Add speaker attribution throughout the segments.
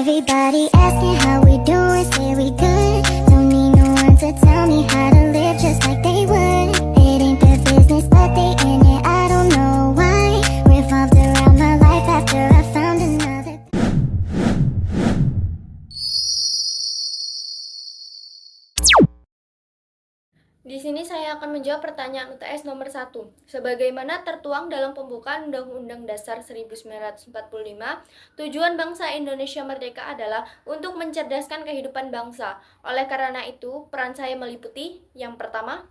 Speaker 1: Everybody asking how we doing, say we good. Don't need no one to tell me how to live just like they would. It ain't their business, but they in it, I don't know why. Revolved around my life after I found another.
Speaker 2: Di sini saya akan menjawab pertanyaan UTS nomor 1. Sebagaimana tertuang dalam pembukaan Undang-Undang Dasar 1945, tujuan bangsa Indonesia merdeka adalah untuk mencerdaskan kehidupan bangsa. Oleh karena itu, peran saya meliputi yang pertama,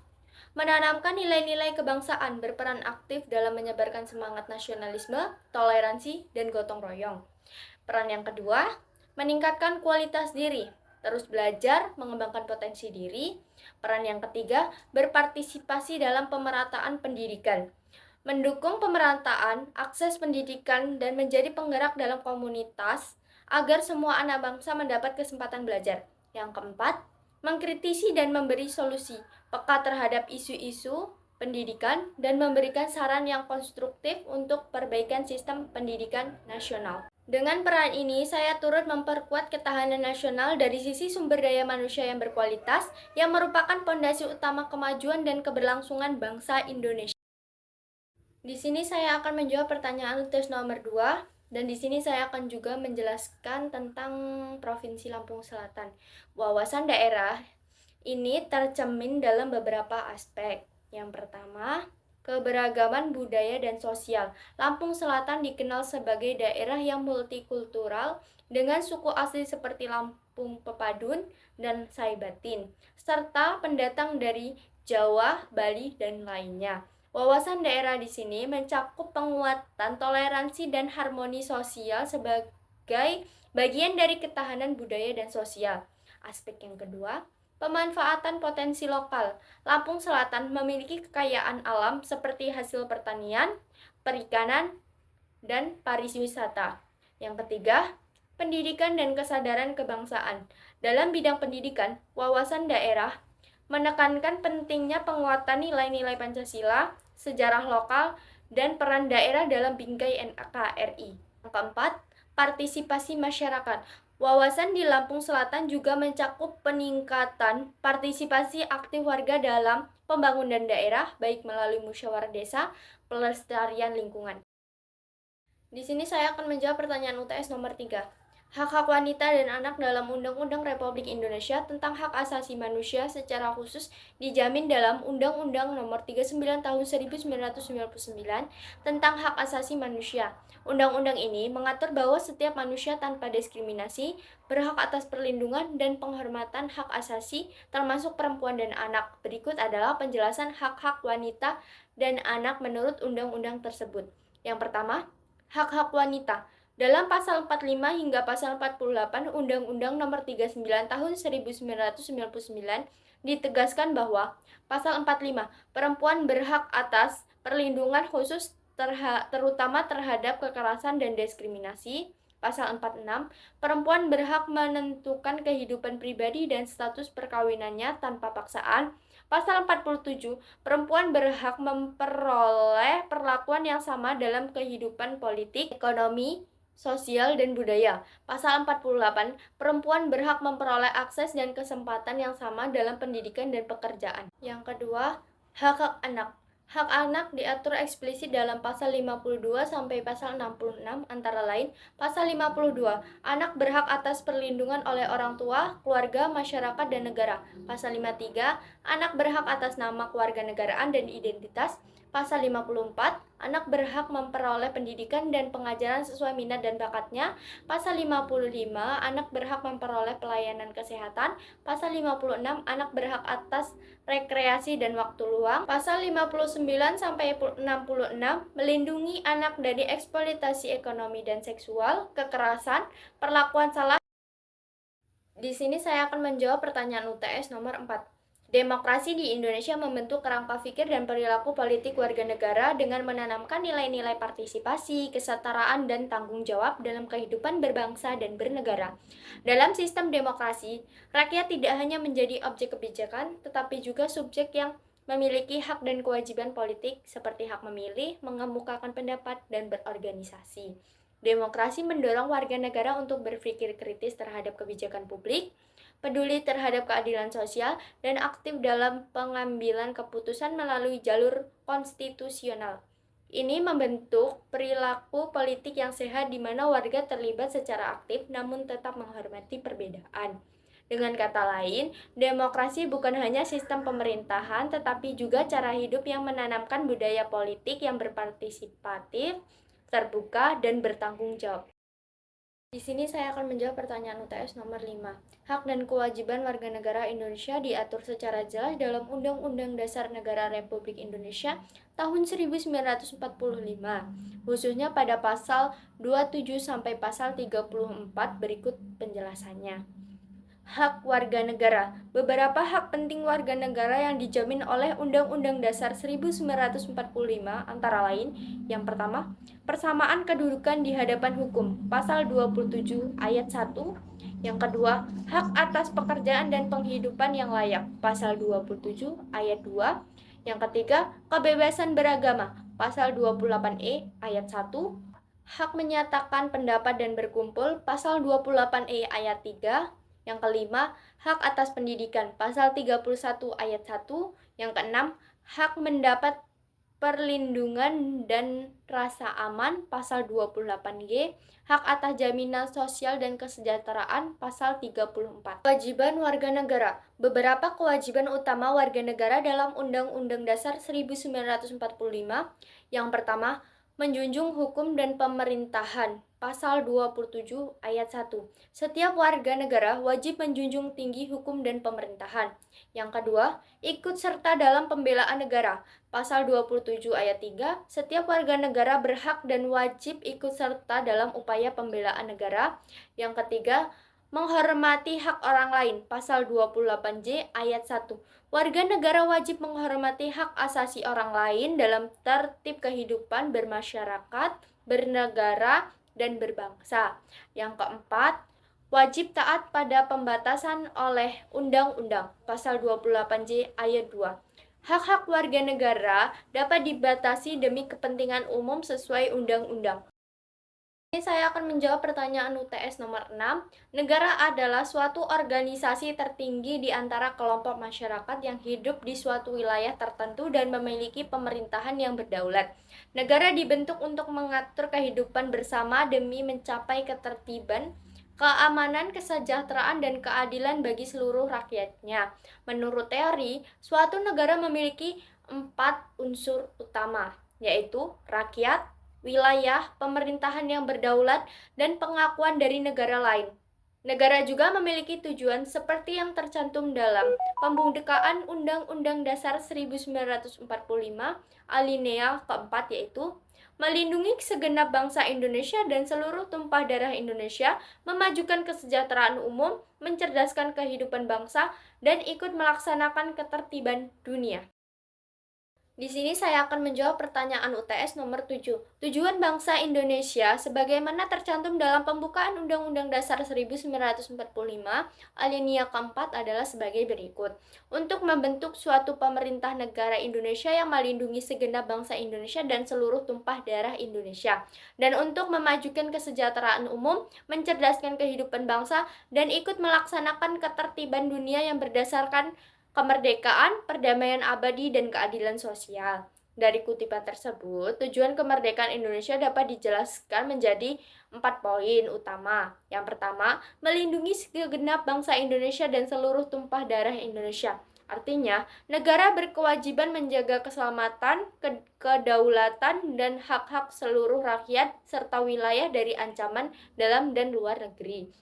Speaker 2: menanamkan nilai-nilai kebangsaan, berperan aktif dalam menyebarkan semangat nasionalisme, toleransi, dan gotong royong. Peran yang kedua, meningkatkan kualitas diri, terus belajar, mengembangkan potensi diri. Peran yang ketiga, berpartisipasi dalam pemerataan pendidikan, mendukung pemerataan akses pendidikan dan menjadi penggerak dalam komunitas agar semua anak bangsa mendapat kesempatan belajar. Yang keempat, mengkritisi dan memberi solusi, peka terhadap isu-isu pendidikan dan memberikan saran yang konstruktif untuk perbaikan sistem pendidikan nasional. Dengan peran ini, saya turut memperkuat ketahanan nasional dari sisi sumber daya manusia yang berkualitas, yang merupakan pondasi utama kemajuan dan keberlangsungan bangsa Indonesia. Di sini saya akan menjawab pertanyaan UTS nomor 2, dan di sini saya akan juga menjelaskan tentang Provinsi Lampung Selatan. Wawasan daerah ini tercermin dalam beberapa aspek. Yang pertama, keberagaman budaya dan sosial. Lampung Selatan dikenal sebagai daerah yang multikultural dengan suku asli seperti Lampung Pepadun dan Saibatin, serta pendatang dari Jawa, Bali, dan lainnya. Wawasan daerah di sini mencakup penguatan toleransi dan harmoni sosial sebagai bagian dari ketahanan budaya dan sosial. Aspek yang kedua, pemanfaatan potensi lokal. Lampung Selatan memiliki kekayaan alam seperti hasil pertanian, perikanan, dan pariwisata. Yang ketiga, pendidikan dan kesadaran kebangsaan. Dalam bidang pendidikan, wawasan daerah menekankan pentingnya penguatan nilai-nilai Pancasila, sejarah lokal, dan peran daerah dalam bingkai NKRI. Yang keempat, partisipasi masyarakat. Wawasan di Lampung Selatan juga mencakup peningkatan partisipasi aktif warga dalam pembangunan daerah, baik melalui musyawarah desa, pelestarian lingkungan. Di sini saya akan menjawab pertanyaan UTS nomor 3. Hak-hak wanita dan anak dalam Undang-Undang Republik Indonesia tentang Hak Asasi Manusia secara khusus dijamin dalam Undang-Undang Nomor 39 Tahun 1999 tentang Hak Asasi Manusia. Undang-undang ini mengatur bahwa setiap manusia tanpa diskriminasi berhak atas perlindungan dan penghormatan hak asasi, termasuk perempuan dan anak. Berikut adalah penjelasan hak-hak wanita dan anak menurut undang-undang tersebut. Yang pertama, hak-hak wanita. Dalam pasal 45 hingga pasal 48 Undang-Undang Nomor 39 Tahun 1999 ditegaskan bahwa pasal 45, perempuan berhak atas perlindungan khusus terutama terhadap kekerasan dan diskriminasi. Pasal 46, perempuan berhak menentukan kehidupan pribadi dan status perkawinannya tanpa paksaan. Pasal 47, perempuan berhak memperoleh perlakuan yang sama dalam kehidupan politik, ekonomi, sosial, dan budaya. Pasal 48, perempuan berhak memperoleh akses dan kesempatan yang sama dalam pendidikan dan pekerjaan. Yang kedua, hak-hak anak. Hak anak diatur eksplisit dalam pasal 52 sampai pasal 66, antara lain pasal 52, anak berhak atas perlindungan oleh orang tua, keluarga, masyarakat, dan negara. Pasal 53, anak berhak atas nama kewarganegaraan dan identitas. Pasal 54, anak berhak memperoleh pendidikan dan pengajaran sesuai minat dan bakatnya. Pasal 55, anak berhak memperoleh pelayanan kesehatan. Pasal 56, anak berhak atas rekreasi dan waktu luang. Pasal 59 sampai 66, melindungi anak dari eksploitasi ekonomi dan seksual, kekerasan, perlakuan salah. Di sini saya akan menjawab pertanyaan UTS nomor 4. Demokrasi di Indonesia membentuk kerangka pikir dan perilaku politik warga negara dengan menanamkan nilai-nilai partisipasi, kesetaraan, dan tanggung jawab dalam kehidupan berbangsa dan bernegara. Dalam sistem demokrasi, rakyat tidak hanya menjadi objek kebijakan, tetapi juga subjek yang memiliki hak dan kewajiban politik seperti hak memilih, mengemukakan pendapat, dan berorganisasi. Demokrasi mendorong warga negara untuk berpikir kritis terhadap kebijakan publik, peduli terhadap keadilan sosial, dan aktif dalam pengambilan keputusan melalui jalur konstitusional. Ini membentuk perilaku politik yang sehat di mana warga terlibat secara aktif namun tetap menghormati perbedaan. Dengan kata lain, demokrasi bukan hanya sistem pemerintahan, tetapi juga cara hidup yang menanamkan budaya politik yang berpartisipatif, terbuka, dan bertanggung jawab. Di sini saya akan menjawab pertanyaan UTS nomor 5. Hak dan kewajiban warga negara Indonesia diatur secara jelas dalam Undang-Undang Dasar Negara Republik Indonesia tahun 1945, khususnya pada pasal 27 sampai pasal 34 berikut penjelasannya. Hak warga negara. Beberapa hak penting warga negara yang dijamin oleh Undang-Undang Dasar 1945 antara lain, yang pertama, persamaan kedudukan di hadapan hukum, pasal 27 ayat 1. Yang kedua, hak atas pekerjaan dan penghidupan yang layak, pasal 27 ayat 2. Yang ketiga, kebebasan beragama, pasal 28E ayat 1. Hak menyatakan pendapat dan berkumpul, pasal 28E ayat 3. Yang kelima, hak atas pendidikan, pasal 31 ayat 1. Yang keenam, hak mendapat perlindungan dan rasa aman, pasal 28G. Hak atas jaminan sosial dan kesejahteraan, pasal 34. Kewajiban warga negara. Beberapa kewajiban utama warga negara dalam Undang-Undang Dasar 1945. Yang pertama, menjunjung hukum dan pemerintahan, pasal 27 ayat 1. Setiap warga negara wajib menjunjung tinggi hukum dan pemerintahan. Yang kedua, ikut serta dalam pembelaan negara, pasal 27 ayat 3. Setiap warga negara berhak dan wajib ikut serta dalam upaya pembelaan negara. Yang ketiga, menghormati hak orang lain, pasal 28J ayat 1. Warga negara wajib menghormati hak asasi orang lain dalam tertib kehidupan bermasyarakat, bernegara, dan berbangsa. Yang keempat, wajib taat pada pembatasan oleh undang-undang, pasal 28J ayat 2. Hak-hak warga negara dapat dibatasi demi kepentingan umum sesuai undang-undang. Ini saya akan menjawab pertanyaan UTS nomor 6. Negara adalah suatu organisasi tertinggi di antara kelompok masyarakat yang hidup di suatu wilayah tertentu dan memiliki pemerintahan yang berdaulat. Negara dibentuk untuk mengatur kehidupan bersama demi mencapai ketertiban, keamanan, kesejahteraan, dan keadilan bagi seluruh rakyatnya. Menurut teori, suatu negara memiliki 4 unsur utama, yaitu rakyat, wilayah, pemerintahan yang berdaulat, dan pengakuan dari negara lain. Negara juga memiliki tujuan seperti yang tercantum dalam pembukaan Undang-Undang Dasar 1945 alinea keempat, yaitu melindungi segenap bangsa Indonesia dan seluruh tumpah darah Indonesia, memajukan kesejahteraan umum, mencerdaskan kehidupan bangsa, dan ikut melaksanakan ketertiban dunia. Di sini saya akan menjawab pertanyaan UTS nomor 7. Tujuan bangsa Indonesia sebagaimana tercantum dalam pembukaan Undang-Undang Dasar 1945 alinea keempat adalah sebagai berikut. Untuk membentuk suatu pemerintah negara Indonesia yang melindungi segenap bangsa Indonesia dan seluruh tumpah darah Indonesia. Dan untuk memajukan kesejahteraan umum, mencerdaskan kehidupan bangsa, dan ikut melaksanakan ketertiban dunia yang berdasarkan kemerdekaan, perdamaian abadi, dan keadilan sosial. Dari kutipan tersebut, tujuan kemerdekaan Indonesia dapat dijelaskan menjadi 4 poin utama. Yang pertama, melindungi segenap bangsa Indonesia dan seluruh tumpah darah Indonesia. Artinya, negara berkewajiban menjaga keselamatan, kedaulatan, dan hak-hak seluruh rakyat serta wilayah dari ancaman dalam dan luar negeri.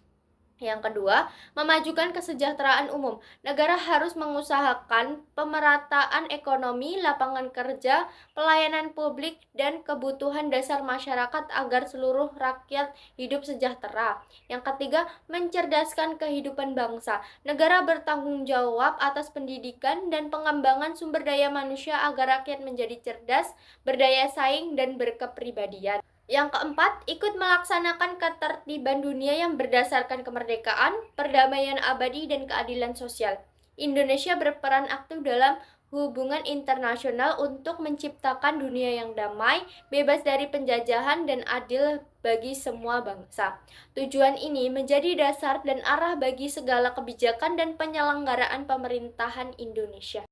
Speaker 2: Yang kedua, memajukan kesejahteraan umum. Negara harus mengusahakan pemerataan ekonomi, lapangan kerja, pelayanan publik, dan kebutuhan dasar masyarakat agar seluruh rakyat hidup sejahtera. Yang ketiga, mencerdaskan kehidupan bangsa. Negara bertanggung jawab atas pendidikan dan pengembangan sumber daya manusia agar rakyat menjadi cerdas, berdaya saing, dan berkepribadian. Yang keempat, ikut melaksanakan ketertiban dunia yang berdasarkan kemerdekaan, perdamaian abadi, dan keadilan sosial. Indonesia berperan aktif dalam hubungan internasional untuk menciptakan dunia yang damai, bebas dari penjajahan dan adil bagi semua bangsa. Tujuan ini menjadi dasar dan arah bagi segala kebijakan dan penyelenggaraan pemerintahan Indonesia.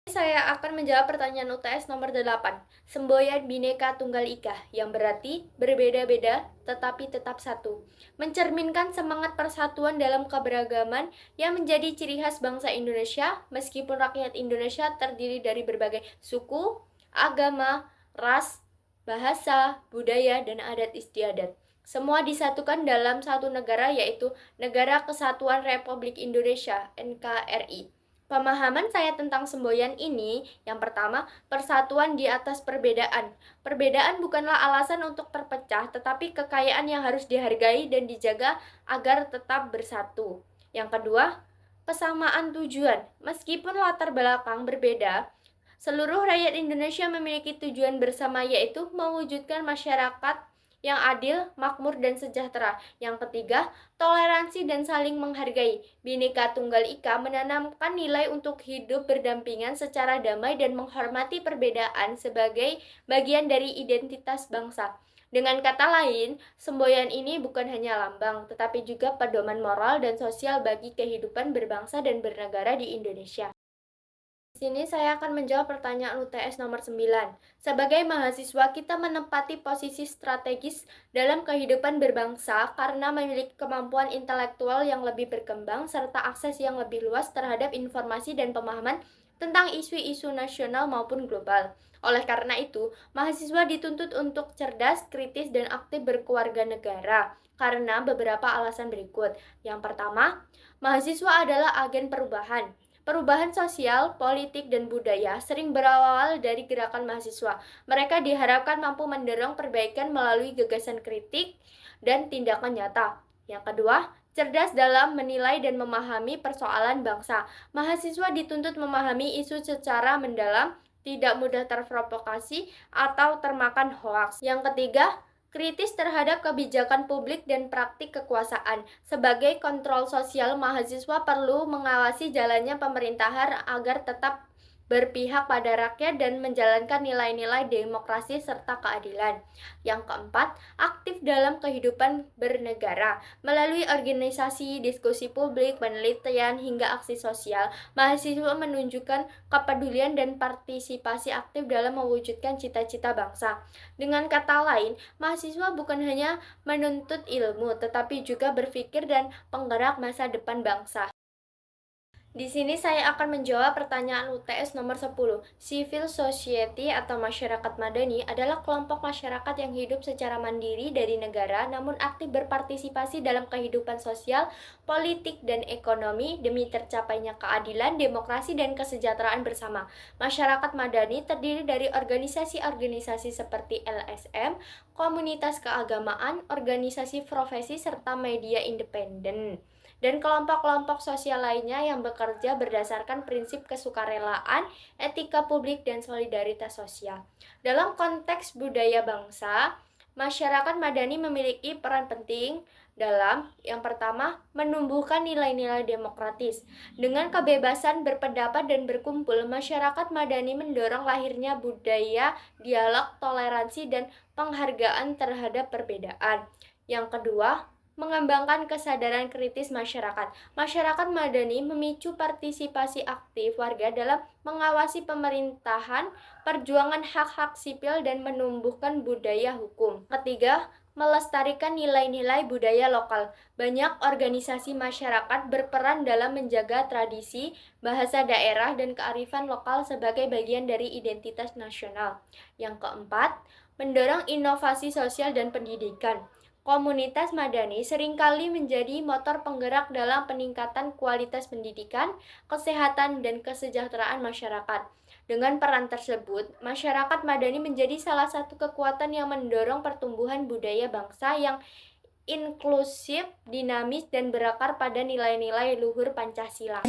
Speaker 2: Saya akan menjawab pertanyaan UTS nomor 8. Semboyan Bhinneka Tunggal Ika, yang berarti berbeda-beda tetapi tetap satu. Mencerminkan semangat persatuan dalam keberagaman yang menjadi ciri khas bangsa Indonesia, meskipun rakyat Indonesia terdiri dari berbagai suku, agama, ras, bahasa, budaya, dan adat istiadat. Semua disatukan dalam satu negara, yaitu Negara Kesatuan Republik Indonesia, NKRI. Pemahaman saya tentang semboyan ini, yang pertama, persatuan di atas perbedaan. Perbedaan bukanlah alasan untuk terpecah, tetapi kekayaan yang harus dihargai dan dijaga agar tetap bersatu. Yang kedua, kesamaan tujuan. Meskipun latar belakang berbeda, seluruh rakyat Indonesia memiliki tujuan bersama, yaitu mewujudkan masyarakat yang adil, makmur, dan sejahtera. Yang ketiga, toleransi dan saling menghargai. Bhinneka Tunggal Ika menanamkan nilai untuk hidup berdampingan secara damai dan menghormati perbedaan sebagai bagian dari identitas bangsa. Dengan kata lain, semboyan ini bukan hanya lambang, tetapi juga pedoman moral dan sosial bagi kehidupan berbangsa dan bernegara di Indonesia. Di sini saya akan menjawab pertanyaan UTS nomor 9. Sebagai mahasiswa, kita menempati posisi strategis dalam kehidupan berbangsa karena memiliki kemampuan intelektual yang lebih berkembang serta akses yang lebih luas terhadap informasi dan pemahaman tentang isu-isu nasional maupun global. Oleh karena itu, mahasiswa dituntut untuk cerdas, kritis, dan aktif berkeluarga negara karena beberapa alasan berikut. Yang pertama, mahasiswa adalah agen perubahan. Perubahan sosial, politik, dan budaya sering berawal dari gerakan mahasiswa. Mereka diharapkan mampu mendorong perbaikan melalui gagasan kritik dan tindakan nyata. Yang kedua, cerdas dalam menilai dan memahami persoalan bangsa. Mahasiswa dituntut memahami isu secara mendalam, tidak mudah terprovokasi atau termakan hoaks. Yang ketiga, kritis terhadap kebijakan publik dan praktik kekuasaan. Sebagai kontrol sosial, mahasiswa perlu mengawasi jalannya pemerintahan agar tetap berpihak pada rakyat dan menjalankan nilai-nilai demokrasi serta keadilan. Yang keempat, aktif dalam kehidupan bernegara. Melalui organisasi, diskusi publik, penelitian, hingga aksi sosial, mahasiswa menunjukkan kepedulian dan partisipasi aktif dalam mewujudkan cita-cita bangsa. Dengan kata lain, mahasiswa bukan hanya menuntut ilmu, tetapi juga berpikir dan penggerak masa depan bangsa. Di sini saya akan menjawab pertanyaan UTS nomor 10. Civil society atau masyarakat madani adalah kelompok masyarakat yang hidup secara mandiri dari negara namun aktif berpartisipasi dalam kehidupan sosial, politik, dan ekonomi demi tercapainya keadilan, demokrasi, dan kesejahteraan bersama. Masyarakat madani terdiri dari organisasi-organisasi seperti LSM, komunitas keagamaan, organisasi profesi, serta media independen, dan kelompok-kelompok sosial lainnya yang bekerja berdasarkan prinsip kesukarelaan, etika publik, dan solidaritas sosial. Dalam konteks budaya bangsa, masyarakat madani memiliki peran penting dalam, yang pertama, menumbuhkan nilai-nilai demokratis. Dengan kebebasan berpendapat dan berkumpul, masyarakat madani mendorong lahirnya budaya, dialog, toleransi, dan penghargaan terhadap perbedaan. Yang kedua, mengembangkan kesadaran kritis masyarakat. Masyarakat madani memicu partisipasi aktif warga dalam mengawasi pemerintahan, perjuangan hak-hak sipil, dan menumbuhkan budaya hukum. Ketiga, melestarikan nilai-nilai budaya lokal. Banyak organisasi masyarakat berperan dalam menjaga tradisi, bahasa daerah, dan kearifan lokal sebagai bagian dari identitas nasional. Yang keempat, mendorong inovasi sosial dan pendidikan. Komunitas madani seringkali menjadi motor penggerak dalam peningkatan kualitas pendidikan, kesehatan, dan kesejahteraan masyarakat. Dengan peran tersebut, masyarakat madani menjadi salah satu kekuatan yang mendorong pertumbuhan budaya bangsa yang inklusif, dinamis, dan berakar pada nilai-nilai luhur Pancasila.